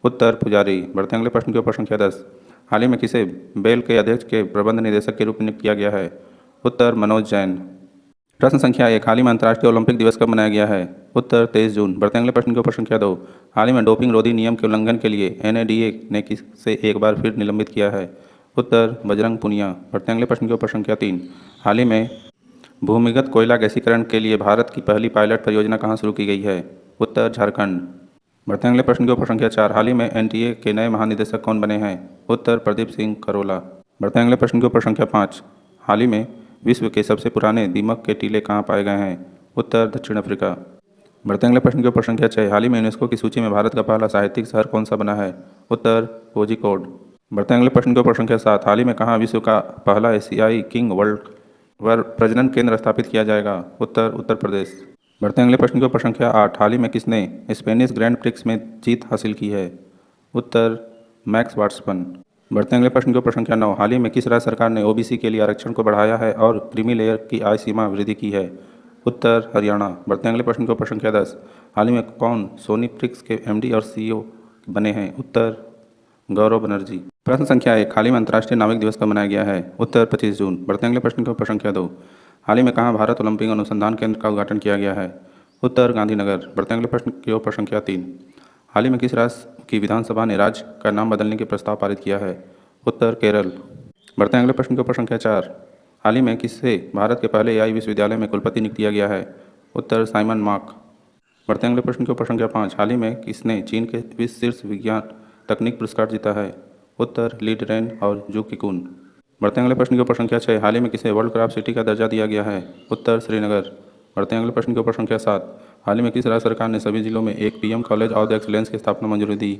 उत्तर पुजारी। बढ़ते हैं अगले प्रश्न की ओर। प्रश्न संख्या 10। हाल ही में किसे बेल के अध्यक्ष के प्रबंध निदेशक के रूप में नियुक्त किया गया है? उत्तर मनोज जैन। प्रश्न संख्या 1। हाल ही में अंतर्राष्ट्रीय ओलंपिक दिवस कब मनाया गया है? उत्तर 23 जून। बढ़ते हैं अगले प्रश्न की ओर। प्रश्न संख्या 2। हाल ही में डोपिंग रोधी नियम के उल्लंघन के लिए NADA ने किसे एक बार फिर निलंबित किया है? उत्तर बजरंग पुनिया। बढ़ते हैं अगले प्रश्न की ओर। प्रश्न संख्या 3। हाल ही में भूमिगत कोयला गैसीकरण के लिए भारत की पहली पायलट परियोजना कहाँ शुरू की गई है? उत्तर झारखंड। बढ़ते हैं अगले प्रश्न की ओर। प्रश्न संख्या 4। हाल ही में NTA के नए महानिदेशक कौन बने हैं? उत्तर प्रदीप सिंह खरोला। बढ़ते हैं अगले प्रश्न की ओर। प्रश्न संख्या 5। हाल ही में विश्व के सबसे पुराने दीमक के टीले कहाँ पाए गए हैं? उत्तर दक्षिण अफ्रीका। बढ़ते हैं अगले प्रश्न की ओर। प्रश्न संख्या 6। हाल ही में यूनेस्को की सूची में भारत का पहला साहित्यिक शहर कौन सा बना है? उत्तर कोझिकोड। बढ़ते हैं अगले प्रश्न की ओर। प्रश्न संख्या 7। हाल ही में कहाँ विश्व का पहला एशियाई किंग वर्ल्ड प्रजनन केंद्र स्थापित किया जाएगा? उत्तर उत्तर प्रदेश। बढ़ते हैं अगले प्रश्न की ओर। प्रश्न संख्या 8। हाल ही में किसने स्पेनिश ग्रैंड प्रिक्स में जीत हासिल की है? उत्तर मैक्स वर्स्टपन। बढ़ते हैं अगले प्रश्न की ओर। प्रश्न संख्या 9। हाल ही में किस राज्य सरकार ने OBC के लिए आरक्षण को बढ़ाया है और क्रीमी लेयर की आय सीमा वृद्धि की है? उत्तर हरियाणा। बढ़ते हैं अगले प्रश्न की ओर। प्रश्न संख्या 10। हाल ही में कौन सोनी प्रिक्स के MD और CEO बने हैं? उत्तर गौरव बनर्जी। प्रश्न संख्या 1। हाल ही में अंतर्राष्ट्रीय नाविक दिवस कब मनाया गया है? उत्तर 25 जून। बढ़ते हैं अगले प्रश्न की ओर। प्रश्न संख्या 2। हाल ही में कहाँ भारत ओलंपिक अनुसंधान केंद्र का उद्घाटन किया गया है? उत्तर गांधीनगर। बढ़ते हैं अगले प्रश्न की ओर। प्रश्न संख्या 3। हाल ही में किस राज्य की विधानसभा ने राज्य का नाम बदलने के प्रस्ताव पारित किया है? उत्तर केरल। बढ़ते हैं अगले प्रश्न की ओर। प्रश्न संख्या 4। हाल ही में किससे भारत के पहले AI विश्वविद्यालय में कुलपति नियुक्त किया गया है? उत्तर साइमन मार्क। बढ़ते हैं अगले प्रश्न की ओर। प्रश्न संख्या 5। हाल ही में किसने चीन के विश्व शीर्ष विज्ञान तकनीक पुरस्कार जीता है? उत्तर ली ड्रेन और जू किकुन। बढ़ते हैं अगले प्रश्न की ओर। प्रश्न संख्या 6। हाल ही में किसे वर्ल्ड क्राफ्ट सिटी का दर्जा दिया गया है? उत्तर श्रीनगर। बढ़ते हैं अगले प्रश्न की ओर। प्रश्न संख्या 7। हाल ही में किस राज्य सरकार ने सभी जिलों में एक पीएम कॉलेज ऑफ एक्सीलेंस की स्थापना मंजूरी दी?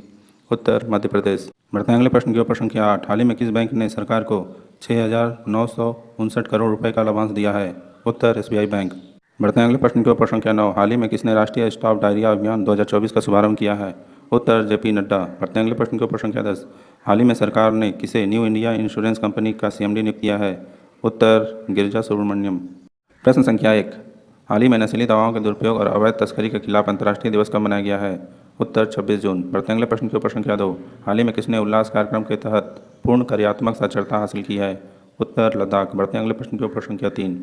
उत्तर मध्य प्रदेश। बढ़ते हैं अगले प्रश्न की ओर। प्रश्न संख्या 8। हाल ही में किस बैंक ने सरकार को 6,959 करोड़ रुपए का लाभांश दिया है? उत्तर एसबीआई बैंक। बढ़ते हैं अगले प्रश्न की ओर। प्रश्न संख्या 9। हाल ही में किसने राष्ट्रीय स्टॉप डायरिया अभियान 2024 का शुभारंभ किया है? उत्तर जेपी नड्डा। बढ़ते हैं अगले प्रश्न की ओर। प्रश्न संख्या 10। हाल ही में सरकार ने किसे न्यू इंडिया इंश्योरेंस कंपनी का सीएमडी नियुक्त किया है? उत्तर गिरिजा सुब्रमण्यम। प्रश्न संख्या 1। हाल ही में नशीली दवाओं के दुरुपयोग और अवैध तस्करी के खिलाफ अंतर्राष्ट्रीय दिवस कब मनाया गया है? उत्तर 26 जून। बढ़ते हैं अगले प्रश्न की ओर। प्रश्न संख्या 2। हाल ही में किसने उल्लास कार्यक्रम के तहत पूर्ण कार्यात्मक साक्षरता हासिल की है? उत्तर लद्दाख। बढ़ते हैं अगले प्रश्न की ओर। प्रश्न संख्या 3।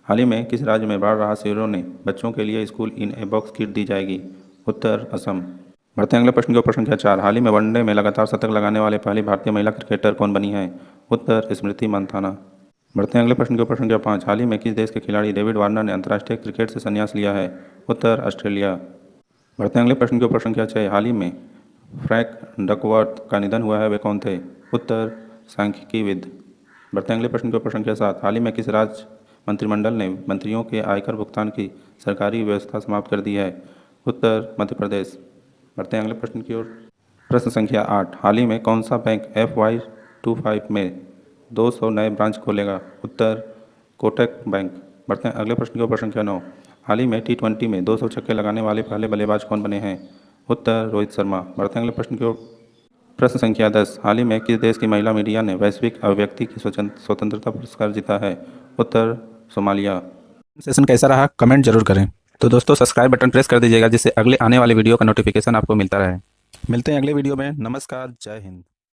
हाल ही में किस राज्य में बाढ़ राहत शिविरों ने बच्चों के लिए school in a box kit दी जाएगी? उत्तर असम। बढ़ते हैं अगले प्रश्न की ओर। प्रश्न संख्या 4। हाल ही में वनडे में लगातार शतक लगाने वाले पहली भारतीय महिला क्रिकेटर कौन बनी है? उत्तर स्मृति मंथाना। बढ़ते हैं अगले प्रश्न की ओर। प्रश्न संख्या 5। हाल ही में किस देश के खिलाड़ी डेविड वार्नर ने अंतर्राष्ट्रीय क्रिकेट से संन्यास लिया है? उत्तर ऑस्ट्रेलिया। बढ़ते हैं अगले प्रश्न की ओर। प्रश्न संख्या 6। हाल ही में फ्रैंक डकवर्थ का निधन हुआ है, वे कौन थे? उत्तर सांख्यिकीविद। बढ़ते हैं अगले प्रश्न की ओर। प्रश्न संख्या 7। हाल ही में किस राज्य मंत्रिमंडल ने मंत्रियों के आयकर भुगतान की सरकारी व्यवस्था समाप्त कर दी है? उत्तर मध्य प्रदेश। बढ़ते हैं अगले प्रश्न की ओर। प्रश्न संख्या 8। हाल ही में कौन सा बैंक FY25 में 200 नए ब्रांच खोलेगा? उत्तर कोटक बैंक। बढ़ते हैं अगले प्रश्न की ओर। प्रश्न संख्या 9। हाल ही में T20 में 200 छक्के लगाने वाले पहले बल्लेबाज कौन बने हैं? उत्तर रोहित शर्मा। बढ़ते हैं अगले प्रश्न की ओर। प्रश्न संख्या 10। हाल ही में किस देश की महिला मीडिया ने वैश्विक अभिव्यक्ति की स्वतंत्रता पुरस्कार जीता है? उत्तर सोमालिया। सेशन कैसा रहा कमेंट जरूर करें। तो दोस्तों सब्सक्राइब बटन प्रेस कर दीजिएगा जिससे अगले आने वाले वीडियो का नोटिफिकेशन आपको मिलता रहे। मिलते हैं अगले वीडियो में। नमस्कार, जय हिंद।